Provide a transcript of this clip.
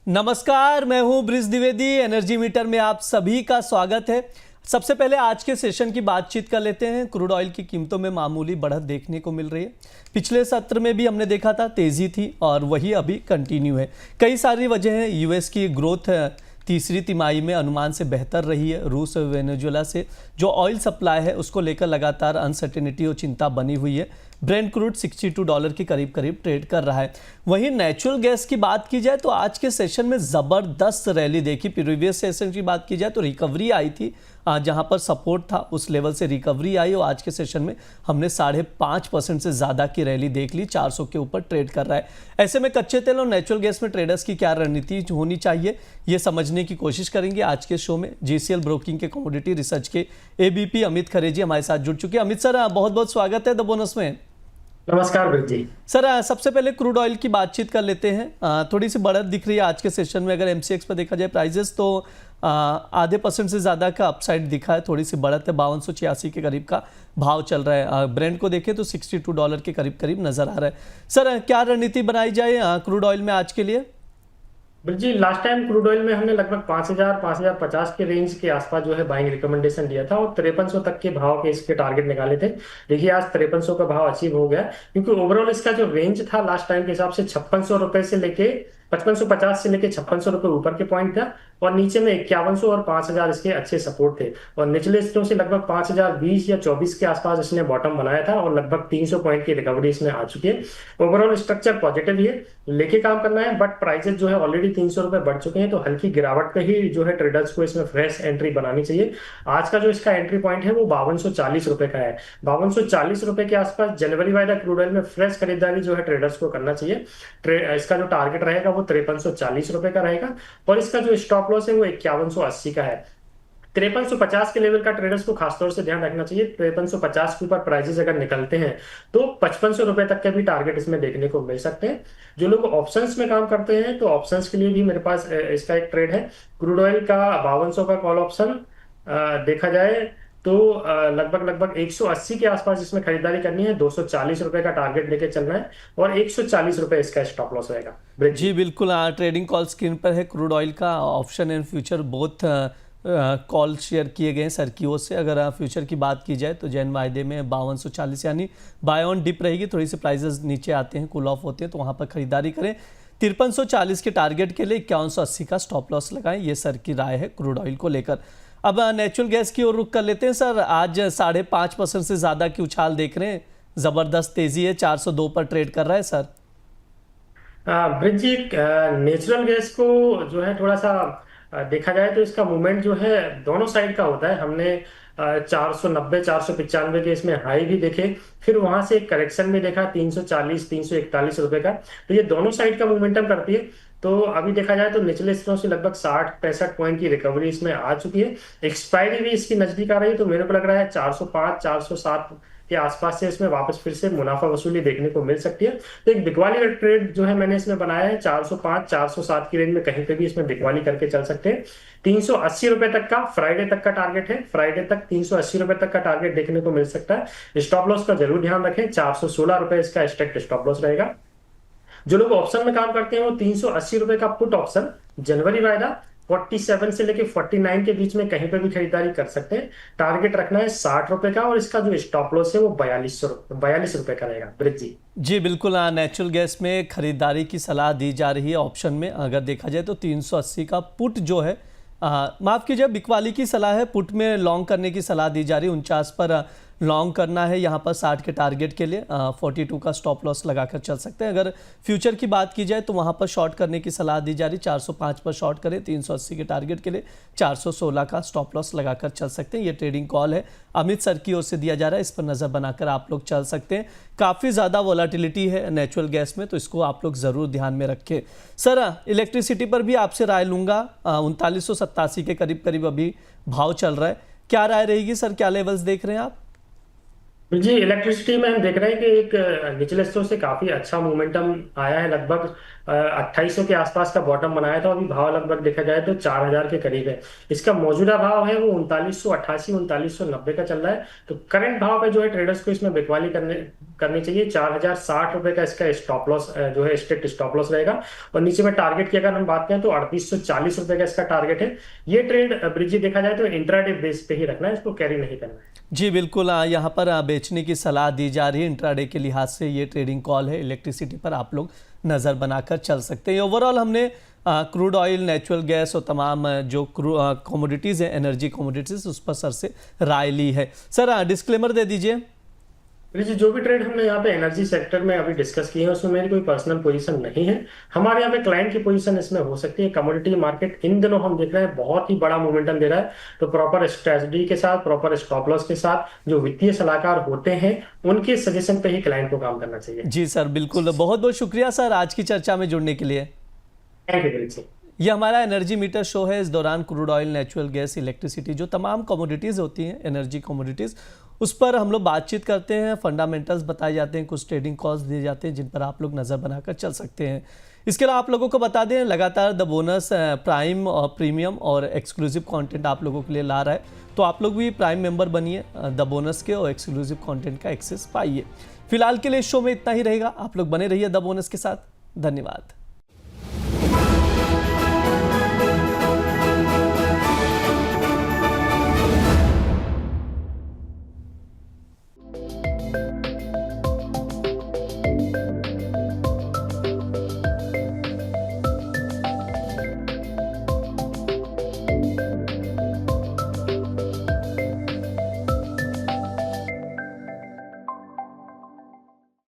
नमस्कार, मैं हूं ब्रिज द्विवेदी। एनर्जी मीटर में आप सभी का स्वागत है। सबसे पहले आज के सेशन की बातचीत कर लेते हैं। क्रूड ऑयल की कीमतों में मामूली बढ़त देखने को मिल रही है। पिछले सत्र में भी हमने देखा था तेजी थी और वही अभी कंटिन्यू है। कई सारी वजह हैं। यूएस की ग्रोथ तीसरी तिमाही में अनुमान से बेहतर रही है। रूस और वेनेजुएला से जो ऑयल सप्लाई है उसको लेकर लगातार अनसर्टेनिटी और चिंता बनी हुई है। ब्रेंट क्रूड $62 के करीब करीब ट्रेड कर रहा है। वहीं नेचुरल गैस की बात की जाए तो आज के सेशन में ज़बरदस्त रैली देखी। प्रीवियस सेशन की बात की जाए तो रिकवरी आई थी, जहां पर सपोर्ट था उस लेवल से रिकवरी आई और आज के सेशन में हमने 5.5% से ज़्यादा की रैली देख ली। 400 के ऊपर ट्रेड कर रहा है। ऐसे में कच्चे तेल और नेचुरल गैस में ट्रेडर्स की क्या रणनीति होनी चाहिए, ये समझने की कोशिश करेंगे आज के शो में। जीसीएल ब्रोकिंग के कमोडिटी रिसर्च के एबीपी अमित खरे जी हमारे साथ जुड़ चुके हैं। अमित सर, बहुत बहुत स्वागत है द बोनस में। नमस्कार ब्रिज जी। सर, सबसे पहले क्रूड ऑयल की बातचीत कर लेते हैं। थोड़ी सी बढ़त दिख रही है आज के सेशन में। अगर एमसीएक्स पर देखा जाए प्राइजेस तो आधे % से ज़्यादा का अपसाइड दिखा है। थोड़ी सी बढ़त है, 5286 के करीब का भाव चल रहा है। ब्रेंट को देखें तो $62 के करीब करीब नजर आ रहा है। सर, क्या रणनीति बनाई जाए क्रूड ऑयल में आज के लिए? जी, लास्ट टाइम क्रूड ऑयल में हमने लगभग 5050 के रेंज के आसपास जो है बाइंग रिकमेंडेशन दिया था और 5300 तक के भाव के इसके टारगेट निकाले थे। देखिए आज 5300 का भाव अचीव हो गया, क्योंकि ओवरऑल इसका जो रेंज था लास्ट टाइम के हिसाब से 5600 रुपए से लेके 5550 से लेके 5600 रुपए ऊपर के पॉइंट था और नीचे में 5100 और 5000 इसके अच्छे सपोर्ट थे और निचले स्तरों से लगभग 5020 या 24 के आसपास इसने बॉटम बनाया था और लगभग 300 पॉइंट की रिकवरी इसमें आ चुकी है। ओवरऑल स्ट्रक्चर पॉजिटिव ही है, लेके काम करना है, बट प्राइसेस जो है ऑलरेडी 300 रुपए बढ़ चुके हैं तो हल्की गिरावट पे ही जो है ट्रेडर्स को इसमें फ्रेश एंट्री बनानी चाहिए। आज का जो इसका एंट्री पॉइंट है वो 5240 रुपए का है। 5240 रुपए के आसपास जनवरी वाला क्रूड ऑयल में फ्रेश खरीदारी जो है ट्रेडर्स को करना चाहिए। इसका जो टारगेट रहेगा वो 5340 रुपए का रहेगा और इसका जो स्टॉप लॉस है वो 5180 का है। 5350 के लेवल का ट्रेडर्स को खासतौर से ध्यान रखना चाहिए। 5350 के ऊपर प्राइसेस अगर निकलते हैं तो 5500 रुपए तक के भी टारगेट इसमें देखने को मिल सकते हैं। जो लोग ऑप्शंस में काम करते हैं तो ऑप्शंस के लिए भी मेरे पास इसका एक ट्रेड है। क्रूड ऑयल का 5200 का कॉल ऑप्शन देखा जाए तो लगभग 180 के आसपास इसमें खरीदारी करनी है। 240 रुपए का टारगेट लेके चलना है और 140 रुपए इसका स्टॉप लॉस रहेगा। जी बिल्कुल, ट्रेडिंग कॉल स्क्रीन पर है। क्रूड ऑयल का option and future both call share किए गए सर की ओर से। अगर फ्यूचर की बात की जाए तो जैन वायदे में 5240 यानी बाय ऑन डिप रहेगी। थोड़ी सी प्राइसेस नीचे आते हैं, कूल ऑफ होते हैं तो वहाँ पर खरीदारी करें। 5340 के टारगेट के लिए 5180 का स्टॉप लॉस लगाएं, ये सर की राय है क्रूड ऑयल को लेकर। अब नेचुरल गैस की ओर रुख कर लेते हैं सर। आज 5.5% से ज़्यादा की उछाल देख रहे हैं। ज़बरदस्त तेज़ी है, 402 पर ट्रेड कर रहा है सर। ब्रिज जी, नेचुरल गैस को जो है थोड़ा सा देखा जाए तो इसका मूवमेंट जो है दोनों साइड का होता है। हमने 490 495 के इसमें हाई भी देखे, फिर वहां से एक करेक्शन भी देखा 340 341 रुपए का। तो ये दोनों साइड का मोमेंटम करती है। तो अभी देखा जाए तो निचले स्तरों से लगभग 60-65 पॉइंट की रिकवरी इसमें आ चुकी है। एक्सपायरी भी इसकी नजदीक आ रही है तो मेरे को लग रहा है 405 407 के आसपास से इसमें वापस फिर से मुनाफा वसूली देखने को मिल सकती है। तो एक बिकवाली का ट्रेड जो है मैंने इसमें बनाया है 405 407 की रेंज में कहीं पे भी इसमें बिकवाली करके चल सकते हैं। 380 रुपए तक का फ्राइडे तक का टारगेट है। फ्राइडे तक 380 रुपए तक का टारगेट देखने को मिल सकता है। स्टॉप लॉस का जरूर ध्यान रखें, 416 रुपए इसका स्ट्रिक्ट स्टॉप लॉस रहेगा। जो लोग ऑप्शन में काम करते हैं वो 380 रुपए का पुट ऑप्शन जनवरी वायदा 47 से लेके 49 के बीच में कहीं पर भी खरीदारी कर सकते हैं। टारगेट रखना है 60 रुपए का और इसका जो स्टॉप लॉस है वो 42 रुपए का रहेगा। ब्रिज जी जी बिल्कुल, नेचुरल गैस में खरीदारी की सलाह दी जा रही है। ऑप्शन में अगर देखा जाए तो 380 का पुट जो है, माफ़ कीजिए, बिकवाली की सलाह है। पुट में लॉन्ग करने की सलाह दी जा रही है। 49 पर लॉन्ग करना है यहाँ पर 60 के टारगेट के लिए। 42 का स्टॉप लॉस लगाकर चल सकते हैं। अगर फ्यूचर की बात की जाए तो वहाँ पर शॉर्ट करने की सलाह दी जा रही है। 405 पर शॉर्ट करें, 380 के टारगेट के लिए 416 का स्टॉप लॉस लगाकर चल सकते हैं। ये ट्रेडिंग कॉल है अमित सर की ओर से दिया जा रहा है। इस पर नज़र बनाकर आप लोग चल सकते हैं। काफ़ी ज़्यादा वोलाटिलिटी है नेचुरल गैस में, तो इसको आप लोग ज़रूर ध्यान में रखें। सर, इलेक्ट्रिसिटी पर भी आपसे राय लूँगा। 3987 के करीब करीब अभी भाव चल रहा है। क्या राय रहेगी सर, क्या लेवल्स देख रहे हैं आप? जी, इलेक्ट्रिसिटी में हम देख रहे हैं कि एक निचले स्तरों से काफी अच्छा मोमेंटम आया है। लगभग 2800 के आसपास का बॉटम बनाया था, अभी भाव लगभग देखा जाए तो 4000 के करीब है। इसका मौजूदा भाव है वो 3988 3990 का चल रहा है। तो करंट भाव पे जो है ट्रेडर्स को इसमें बिकवाली करनी चाहिए। 4060 रुपए का इसका स्टॉप लॉस जो है स्ट्रिक्ट स्टॉप लॉस रहेगा। और नीचे में टारगेट की अगर हम बात करें तो 3840 रुपए का इसका टारगेट है। ये ट्रेड ब्रिज देखा जाए तो इंट्राडे बेस पे ही रखना है, इसको कैरी नहीं करना है। जी बिल्कुल, यहाँ पर बेचने की सलाह दी जा रही है। इंट्राडे के लिहाज से ये ट्रेडिंग कॉल है। इलेक्ट्रिसिटी पर आप लोग नज़र बनाकर चल सकते हैं। ओवरऑल हमने क्रूड ऑयल, नेचुरल गैस और तमाम जो कमोडिटीज़ हैं, एनर्जी कमोडिटीज़, उस पर सर से राय ली है। सर डिस्क्लेमर दे दीजिए। जी, जो भी ट्रेड हमने यहाँ पे एनर्जी सेक्टर में अभी डिस्कस किए हैं उसमें मेरी कोई पर्सनल पोजीशन नहीं है। हमारे यहाँ पे क्लाइंट की पोजीशन इसमें हो सकती है। कमोडिटी मार्केट इन दिनों हम देख रहे हैं बहुत ही बड़ा मोमेंटम दे रहा है। तो प्रॉपर स्ट्रेटजी के साथ, प्रॉपर स्टॉप लॉस के साथ जो वित्तीय सलाहकार होते हैं उनके सजेशन पे ही क्लाइंट को काम करना चाहिए। जी सर, बिल्कुल। बहुत बहुत शुक्रिया सर आज की चर्चा में जुड़ने के लिए। Thank you Dilip Singh. ये हमारा एनर्जी मीटर शो है। इस दौरान crude oil, natural gas, electricity, जो तमाम कमोडिटीज़ होती हैं, एनर्जी कमोडिटीज़, उस पर हम लोग बातचीत करते हैं। फंडामेंटल्स बताए जाते हैं, कुछ ट्रेडिंग कॉल्स दिए जाते हैं जिन पर आप लोग नज़र बनाकर चल सकते हैं। इसके अलावा आप लोगों को बता दें, लगातार द बोनस प्राइम और प्रीमियम और एक्सक्लूसिव कंटेंट आप लोगों के लिए ला रहा है। तो आप लोग भी प्राइम मेंबर बनिए, द बोनस के और एक्सक्लूसिव कंटेंट का एक्सेस पाइए। फिलहाल के लिए इस शो में इतना ही रहेगा। आप लोग बने रहिए द बोनस के साथ। धन्यवाद।